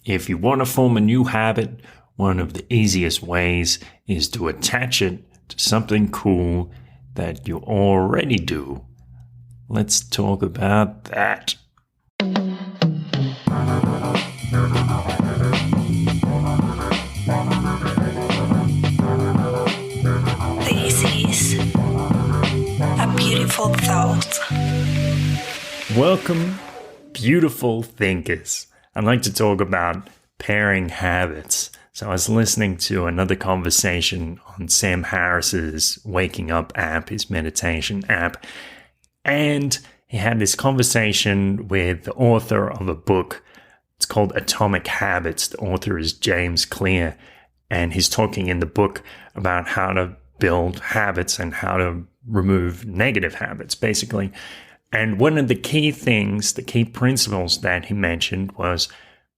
If you want to form a new habit, one of the easiest ways is to attach it to something cool that you already do. Let's talk about that. This is a beautiful thought. Welcome, beautiful thinkers. I'd like to talk about pairing habits. So I was listening to another conversation on Sam Harris's Waking Up app, his meditation app, and he had this conversation with the author of a book. It's called Atomic Habits. The author is James Clear, and he's talking in the book about how to build habits and how to remove negative habits, basically. And one of the key things, the key principles that he mentioned was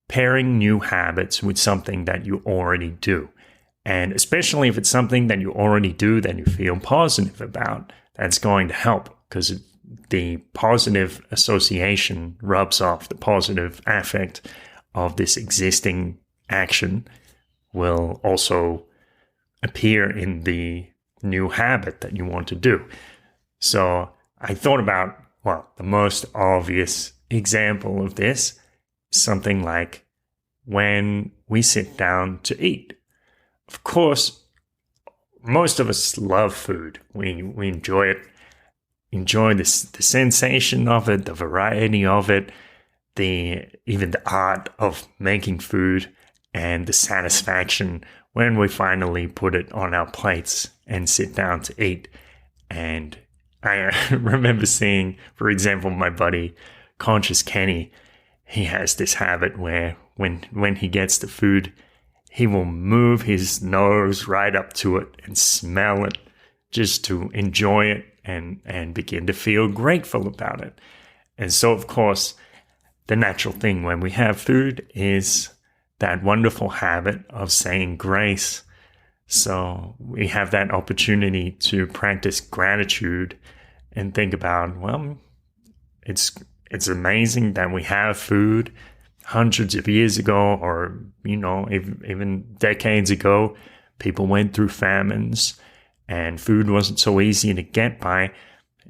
pairing new habits with something that you already do. And especially if it's something that you already do that you feel positive about, that's going to help because the positive association rubs off. The positive affect of this existing action will also appear in the new habit that you want to do. So I thought about, the most obvious example of this is something like when we sit down to eat. Of course, most of us love food. We enjoy it, enjoy the sensation of it, the variety of it, even the art of making food, and the satisfaction when we finally put it on our plates and sit down to eat. And I remember seeing, for example, my buddy, Conscious Kenny, he has this habit where when he gets the food, he will move his nose right up to it and smell it just to enjoy it and begin to feel grateful about it. And so, of course, the natural thing when we have food is that wonderful habit of saying grace. So we have that opportunity to practice gratitude and think about, it's amazing that we have food. Hundreds of years ago, or, even decades ago, people went through famines and food wasn't so easy to get by.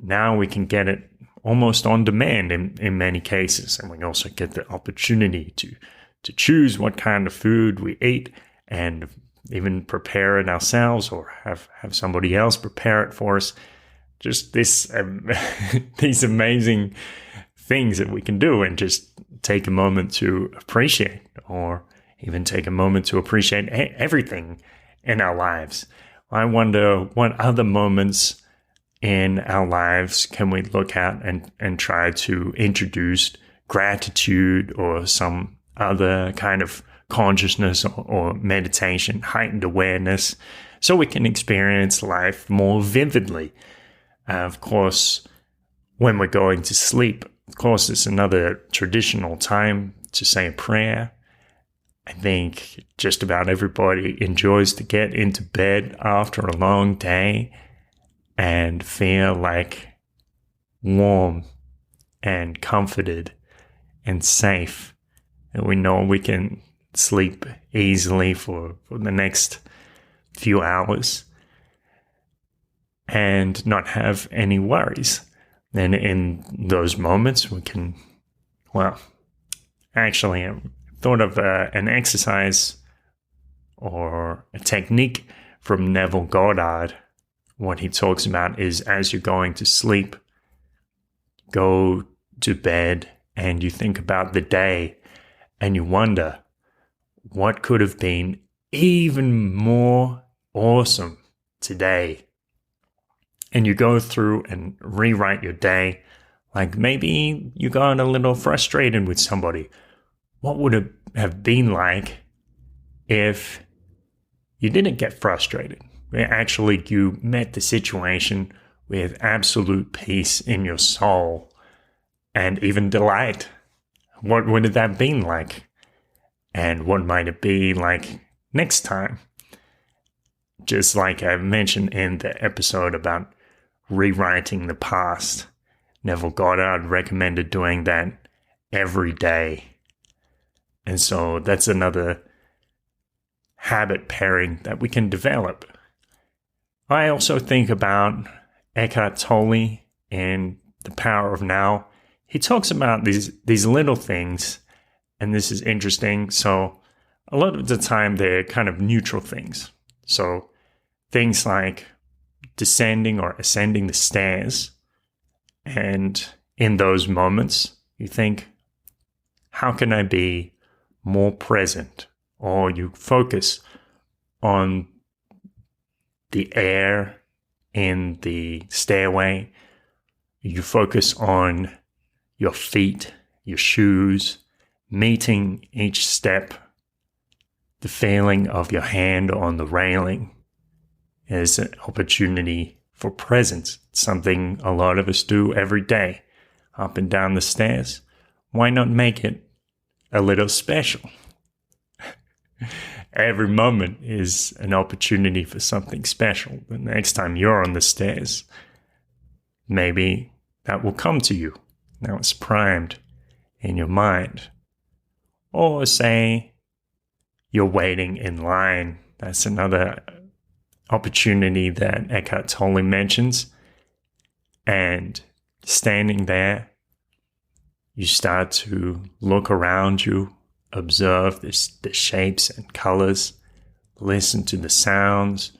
Now we can get it almost on demand in many cases. And we also get the opportunity to choose what kind of food we eat and even prepare it ourselves or have somebody else prepare it for us. Just these amazing things that we can do and just take a moment to appreciate, or even take a moment to appreciate everything in our lives. I wonder what other moments in our lives can we look at and try to introduce gratitude or some other kind of consciousness or meditation, heightened awareness, so we can experience life more vividly. Of course, when we're going to sleep, of course, it's another traditional time to say a prayer. I think just about everybody enjoys to get into bed after a long day and feel like warm and comforted and safe. And we know we can sleep easily for the next few hours and not have any worries. And in those moments, we can, actually, I thought of an exercise or a technique from Neville Goddard. What he talks about is, as you're going to sleep, go to bed and you think about the day and you wonder what could have been even more awesome today. And you go through and rewrite your day. Like maybe you got a little frustrated with somebody. What would it have been like if you didn't get frustrated? Actually, you met the situation with absolute peace in your soul and even delight. What would it have been like? And what might it be like next time? Just like I mentioned in the episode about rewriting the past, Neville Goddard recommended doing that every day. And so that's another habit pairing that we can develop. I also think about Eckhart Tolle and The Power of Now. He talks about these little things, and this is interesting. So a lot of the time they're kind of neutral things. So things like descending or ascending the stairs. And in those moments, you think, how can I be more present? Or you focus on the air in the stairway. You focus on your feet, your shoes, meeting each step, the feeling of your hand on the railing is an opportunity for presence. It's something a lot of us do every day, up and down the stairs. Why not make it a little special? Every moment is an opportunity for something special. The next time you're on the stairs, maybe that will come to you. Now it's primed in your mind. Or say you're waiting in line. That's another opportunity that Eckhart Tolle mentions. And standing there, you start to look around you, observe the shapes and colors, listen to the sounds,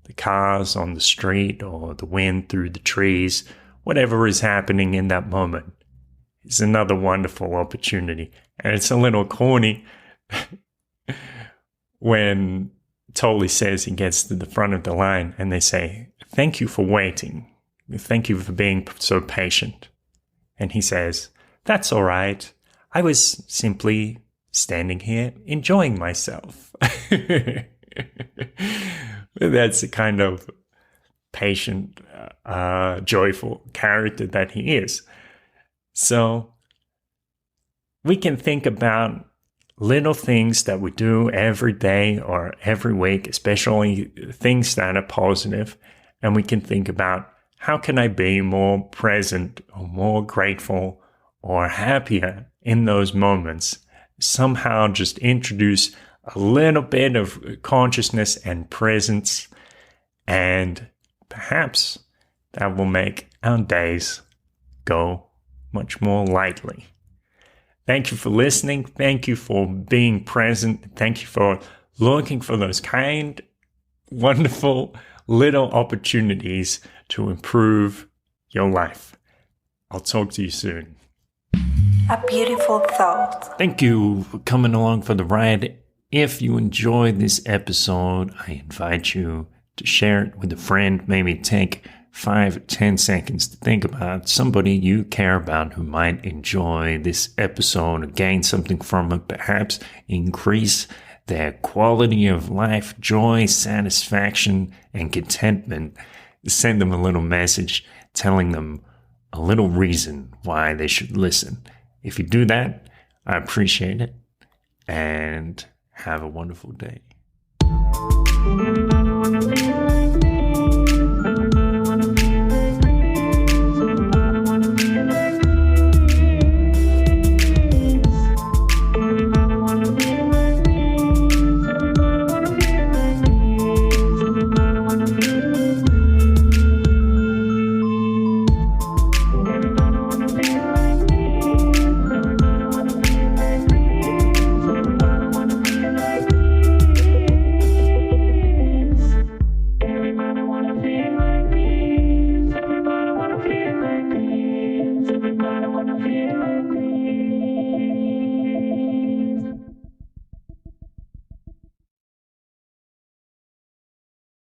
the cars on the street or the wind through the trees, whatever is happening in that moment. It's another wonderful opportunity. And it's a little corny when Tolle says he gets to the front of the line and they say, "Thank you for waiting. Thank you for being so patient." And he says, "That's all right. I was simply standing here enjoying myself." That's the kind of patient, joyful character that he is. So we can think about little things that we do every day or every week, especially things that are positive, and we can think about, how can I be more present or more grateful or happier in those moments? Somehow just introduce a little bit of consciousness and presence, and perhaps that will make our days go much more lightly. Thank you for listening. Thank you for being present. Thank you for looking for those kind, wonderful little opportunities to improve your life. I'll talk to you soon. A beautiful thought. Thank you for coming along for the ride. If you enjoyed this episode, I invite you to share it with a friend. Maybe take 5 or 10 seconds to think about somebody you care about who might enjoy this episode or gain something from it, perhaps increase their quality of life, joy, satisfaction, and contentment. Send them a little message telling them a little reason why they should listen. If you do that, I appreciate it, and have a wonderful day. Feel like